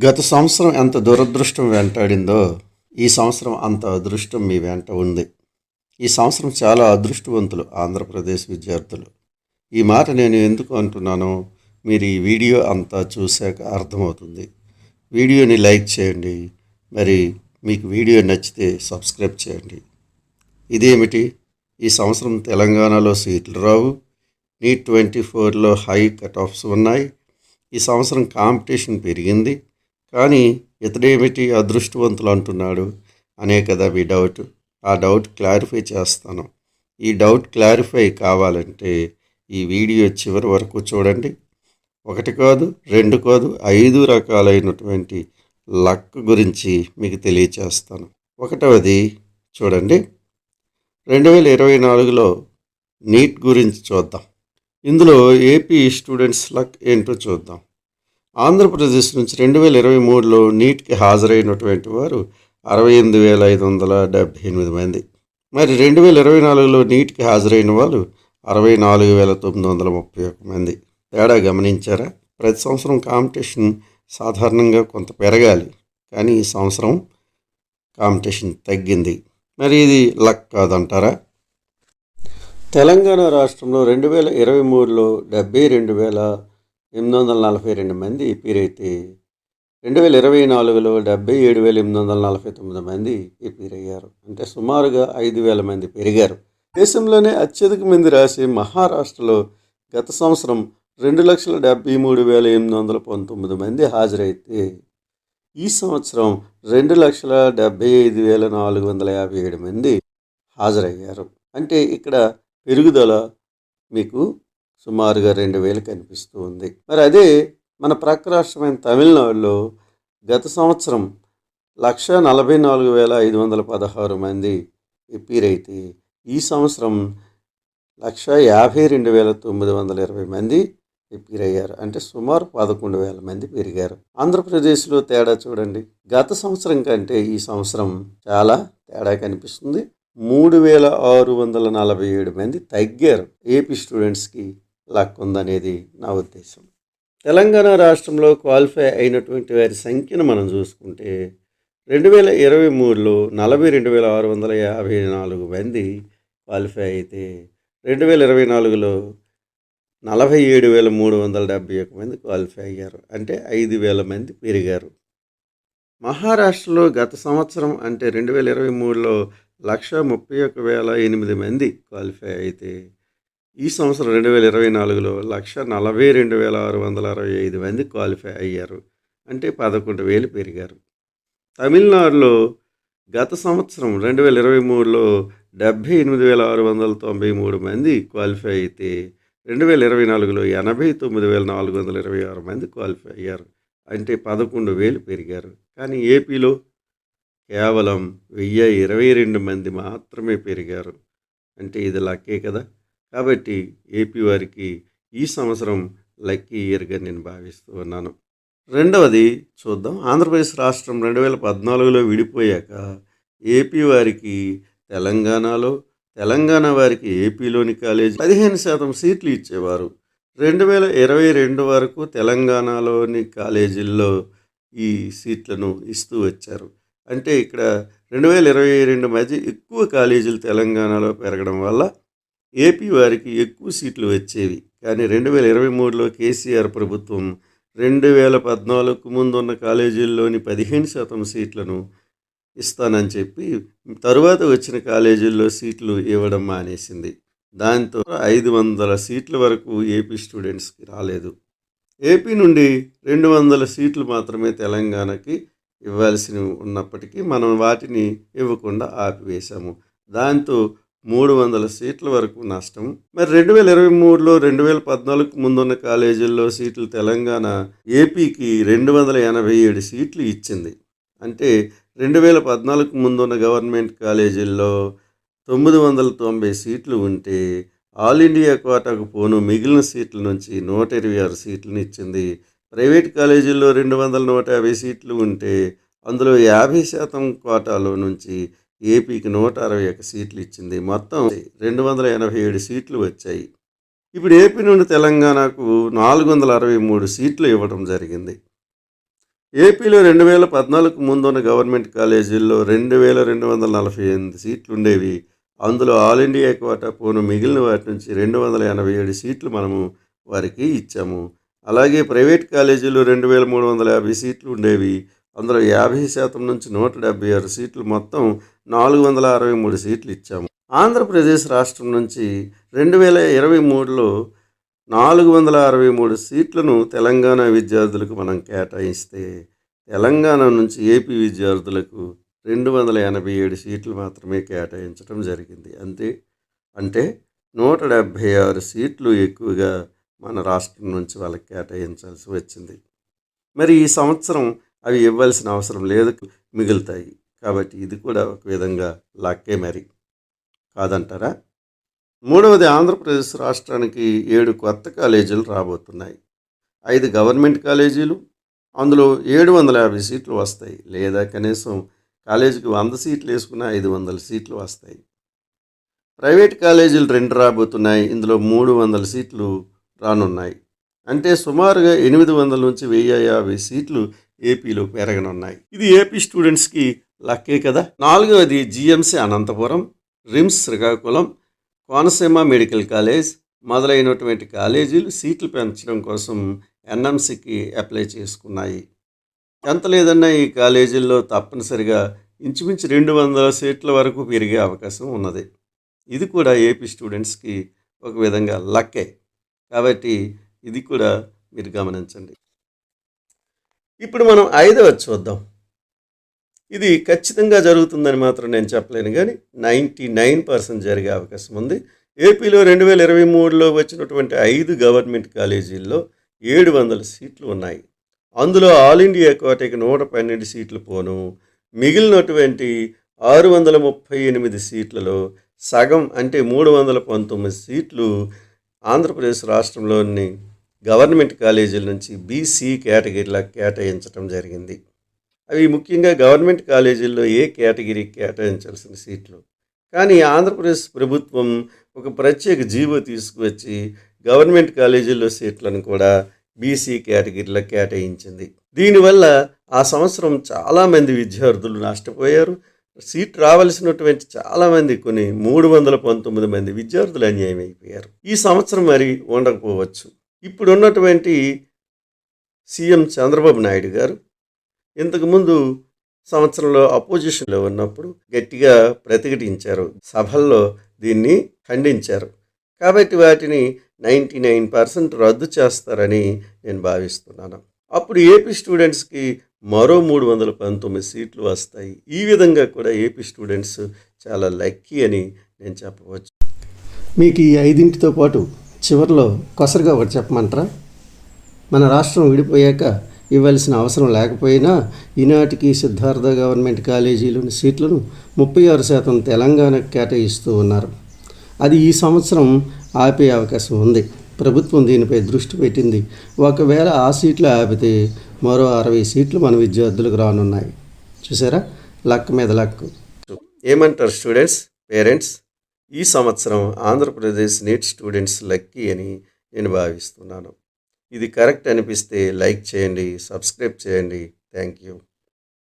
గత సంవత్సరం ఎంత దురదృష్టం వెంటాడిందో ఈ సంవత్సరం అంత అదృష్టం మీ వెంట ఉంది. ఈ సంవత్సరం చాలా అదృష్టవంతులు ఆంధ్రప్రదేశ్ విద్యార్థులు. ఈ మాట నేను ఎందుకు అంటున్నానో మీరు ఈ వీడియో అంతా చూశాక అర్థమవుతుంది. వీడియోని లైక్ చేయండి. మరి మీకు వీడియో నచ్చితే సబ్స్క్రైబ్ చేయండి. ఇదేమిటి, ఈ సంవత్సరం తెలంగాణలో సీట్లు రావు, నీట్ 24లో హై కట్ ఆఫ్స్ ఉన్నాయి, ఈ సంవత్సరం కాంపిటీషన్ పెరిగింది, కానీ ఇతడేమిటి అదృష్టవంతులు అంటున్నాడు అనే కదా మీ డౌట్. ఆ డౌట్ క్లారిఫై చేస్తాను. ఈ డౌట్ క్లారిఫై కావాలంటే ఈ వీడియో చివరి వరకు చూడండి. ఒకటి కాదు, రెండు కాదు, 5 రకాలైనటువంటి లక్ గురించి మీకు తెలియచేస్తాను. ఒకటవది చూడండి, 2024లో నీట్ గురించి చూద్దాం. ఇందులో ఏపీ స్టూడెంట్స్ లక్ ఏంటో చూద్దాం. ఆంధ్రప్రదేశ్ నుంచి 2023లో నీట్కి హాజరైనటువంటి వారు 68,578 మంది. మరి 2024లో నీట్కి హాజరైన వాళ్ళు 64,931 మంది. తేడా గమనించారా? ప్రతి సంవత్సరం కాంపిటీషన్ సాధారణంగా కొంత పెరగాలి, కానీ ఈ సంవత్సరం కాంపిటీషన్ తగ్గింది. మరి ఇది లక్ కాదంటారా? తెలంగాణ రాష్ట్రంలో 2023లో 72,842 మంది ఏపీరైతే 2024లో 77,849 మంది ఏపీరయ్యారు. అంటే సుమారుగా 5,000 మంది పెరిగారు. దేశంలోనే అత్యధిక మంది రాసి మహారాష్ట్రలో గత సంవత్సరం 2,73,819 మంది హాజరైతే ఈ సంవత్సరం 2,75,457 మంది హాజరయ్యారు. అంటే ఇక్కడ పెరుగుదల మీకు సుమారుగా 2,000 కనిపిస్తూ ఉంది. మరి అదే మన ప్రక్క రాష్ట్రమైన తమిళనాడులో గత సంవత్సరం 1,44,516 మంది ఎపీరైతే ఈ సంవత్సరం 1,52,920 మంది ఎపీరయ్యారు. అంటే సుమారు 11,000 మంది పెరిగారు. ఆంధ్రప్రదేశ్లో తేడా చూడండి, గత సంవత్సరం కంటే ఈ సంవత్సరం చాలా తేడా కనిపిస్తుంది. 3,647 మంది తగ్గారు. ఏపీ స్టూడెంట్స్కి లక్ ఉందనేది నా ఉద్దేశం. తెలంగాణ రాష్ట్రంలో క్వాలిఫై అయినటువంటి వారి సంఖ్యను మనం చూసుకుంటే 2023లో 42,654 మంది క్వాలిఫై అయితే 2024లో 47,371 మంది క్వాలిఫై అయ్యారు. అంటే 5,000 మంది పెరిగారు. మహారాష్ట్రలో గత సంవత్సరం అంటే 2023లో 131,008 మంది క్వాలిఫై అయితే ఈ సంవత్సరం 2024లో 142,665 మంది క్వాలిఫై అయ్యారు. అంటే 11,000 పెరిగారు. తమిళనాడులో గత సంవత్సరం 2023లో 78,693 మంది క్వాలిఫై అయితే 2024లో 89,426 మంది క్వాలిఫై అయ్యారు. అంటే 11,000 పెరిగారు. కానీ ఏపీలో కేవలం 1,022 మంది మాత్రమే పెరిగారు. అంటే ఇది లక్కే కదా. కాబట్టి ఏపీ వారికి ఈ సంవత్సరం లక్కీ ఇయర్గా నేను భావిస్తూ ఉన్నాను. రెండవది చూద్దాం. ఆంధ్రప్రదేశ్ రాష్ట్రం 2014లో విడిపోయాక ఏపీ వారికి తెలంగాణలో, తెలంగాణ వారికి ఏపీలోని కాలేజీ 15% సీట్లు ఇచ్చేవారు. 2022 వరకు తెలంగాణలోని కాలేజీల్లో ఈ సీట్లను ఇస్తూ వచ్చారు. అంటే ఇక్కడ 2022 మధ్య ఎక్కువ కాలేజీలు తెలంగాణలో పెరగడం వల్ల ఏపీ వారికి ఎక్కువ సీట్లు వచ్చేవి. కానీ 2023లో కేసీఆర్ ప్రభుత్వం 2014కు ముందు ఉన్న కాలేజీల్లోని 15% సీట్లను ఇస్తానని చెప్పి తరువాత వచ్చిన కాలేజీల్లో సీట్లు ఇవ్వడం మానేసింది. దాంతో 500 సీట్ల వరకు ఏపీ స్టూడెంట్స్కి రాలేదు. ఏపీ నుండి 200 సీట్లు మాత్రమే తెలంగాణకి ఇవ్వాల్సి ఉన్నప్పటికీ మనం వాటిని ఇవ్వకుండా ఆపివేశాము. దాంతో 300 సీట్ల వరకు నష్టం. మరి 2023లో 2014కు ముందున్న కాలేజీల్లో సీట్లు తెలంగాణ ఏపీకి 287 సీట్లు ఇచ్చింది. అంటే 2014కు ముందున్న గవర్నమెంట్ కాలేజీల్లో 990 సీట్లు ఉంటే ఆల్ ఇండియా కోటాకు పోను మిగిలిన సీట్ల నుంచి 126 సీట్లను ఇచ్చింది. ప్రైవేట్ కాలేజీల్లో 200-150 సీట్లు ఉంటే అందులో 50% కోటాలో నుంచి ఏపీకి 161 సీట్లు ఇచ్చింది. మొత్తం 287 సీట్లు వచ్చాయి. ఇప్పుడు ఏపీ నుండి తెలంగాణకు 463 సీట్లు ఇవ్వడం జరిగింది. ఏపీలో 2014కు ముందున్న గవర్నమెంట్ కాలేజీల్లో 2248 సీట్లు ఉండేవి. అందులో ఆల్ ఇండియా కోటా పోను మిగిలిన వాటి నుంచి 287 సీట్లు మనము వారికి ఇచ్చాము. అలాగే ప్రైవేట్ కాలేజీలు 2350 సీట్లు ఉండేవి. అందులో 50% నుంచి 176 సీట్లు, మొత్తం 463 సీట్లు ఇచ్చాము. ఆంధ్రప్రదేశ్ రాష్ట్రం నుంచి 2023లో 463 సీట్లను తెలంగాణ విద్యార్థులకు మనం కేటాయిస్తే, తెలంగాణ నుంచి ఏపీ విద్యార్థులకు 287 సీట్లు మాత్రమే కేటాయించడం జరిగింది. అంటే 176 సీట్లు ఎక్కువగా మన రాష్ట్రం నుంచి వాళ్ళకి కేటాయించాల్సి వచ్చింది. మరి ఈ సంవత్సరం అవి ఇవ్వాల్సిన అవసరం లేదు, మిగులుతాయి. కాబట్టి ఇది కూడా ఒక విధంగా లక్కే మరి, కాదంటారా? మూడవది, ఆంధ్రప్రదేశ్ రాష్ట్రానికి 7 కొత్త కాలేజీలు రాబోతున్నాయి. 5 గవర్నమెంట్ కాలేజీలు, అందులో 750 సీట్లు వస్తాయి. లేదా కనీసం కాలేజీకి 100 సీట్లు వేసుకున్న 500 సీట్లు వస్తాయి. ప్రైవేట్ కాలేజీలు 2 రాబోతున్నాయి. ఇందులో 300 సీట్లు రానున్నాయి. అంటే సుమారుగా 800 నుంచి 1050 సీట్లు ఏపీలో పెరగనున్నాయి. ఇది ఏపీ స్టూడెంట్స్కి లక్కే కదా. నాలుగవది, GMC Anantapuram, RIMS Srikakulam, Konaseema medical college మొదలైనటువంటి కాలేజీలు సీట్లు పెంచడం కోసం ఎన్ఎంసికి అప్లై చేసుకున్నాయి. ఎంత లేదన్నా ఈ కాలేజీల్లో తప్పనిసరిగా ఇంచుమించు 200 సీట్ల వరకు పెరిగే అవకాశం ఉన్నది. ఇది కూడా ఏపీ స్టూడెంట్స్కి ఒక విధంగా లక్కే. కాబట్టి ఇది కూడా మీరు గమనించండి. ఇప్పుడు మనం 5వది చూద్దాం. ఇది ఖచ్చితంగా జరుగుతుందని మాత్రం నేను చెప్పలేను, కానీ 99% జరిగే అవకాశం ఉంది. ఏపీలో 2023లో వచ్చినటువంటి 5 గవర్నమెంట్ కాలేజీల్లో 700 సీట్లు ఉన్నాయి. అందులో ఆల్ ఇండియా కోటాకి 112 సీట్లు పోను, మిగిలినటువంటి 638 సీట్లలో సగం అంటే 319 సీట్లు ఆంధ్రప్రదేశ్ రాష్ట్రంలోని గవర్నమెంట్ కాలేజీల నుంచి బీసీ కేటగిరీలకు కేటాయించడం జరిగింది. అవి ముఖ్యంగా గవర్నమెంట్ కాలేజీల్లో ఏ కేటగిరీకి కేటాయించాల్సిన సీట్లు. కానీ ఆంధ్రప్రదేశ్ ప్రభుత్వం ఒక ప్రత్యేక జీవో తీసుకువచ్చి గవర్నమెంట్ కాలేజీల్లో సీట్లను కూడా బీసీ కేటగిరీలకు కేటాయించింది. దీనివల్ల ఆ సంవత్సరం చాలామంది విద్యార్థులు నష్టపోయారు. సీట్ రావాల్సినటువంటి చాలామంది, కొన్ని 319 మంది విద్యార్థులు అన్యాయం అయిపోయారు. ఈ సంవత్సరం మరి ఉండకపోవచ్చు. ఇప్పుడున్నటువంటి సీఎం చంద్రబాబు నాయుడు గారు ఇంతకుముందు సంవత్సరంలో అపోజిషన్లో ఉన్నప్పుడు గట్టిగా ప్రతిఘటించారు, సభల్లో దీన్ని ఖండించారు. కాబట్టి వాటిని 99% రద్దు చేస్తారని నేను భావిస్తున్నాను. అప్పుడు ఏపీ స్టూడెంట్స్కి మరో 319 సీట్లు వస్తాయి. ఈ విధంగా కూడా ఏపీ స్టూడెంట్స్ చాలా లక్కీ అని నేను చెప్పవచ్చు. మీకు ఈ 5తో పాటు చివరిలో కొసరుగా ఒకటి చెప్పమంటారా? మన రాష్ట్రం విడిపోయాక ఇవ్వాల్సిన అవసరం లేకపోయినా ఈనాటికి సిద్ధార్థ గవర్నమెంట్ కాలేజీలోని సీట్లను 36% తెలంగాణకు కేటాయిస్తూ ఉన్నారు. అది ఈ సంవత్సరం ఆపే అవకాశం ఉంది. ప్రభుత్వం దీనిపై దృష్టి పెట్టింది. ఒకవేళ ఆ సీట్లు ఆపితే మరో 60 సీట్లు మన విద్యార్థులకు రానున్నాయి. చూసారా, లక్ మీద లక్. ఏమంటారు స్టూడెంట్స్, పేరెంట్స్? ఈ సంవత్సరం ఆంధ్రప్రదేశ్ నీట్ స్టూడెంట్స్ లక్కీ అని నేను భావిస్తున్నాను. ఇది కరెక్ట్ అనిపిస్తే లైక్ చేయండి, సబ్స్క్రైబ్ చేయండి. Thank you.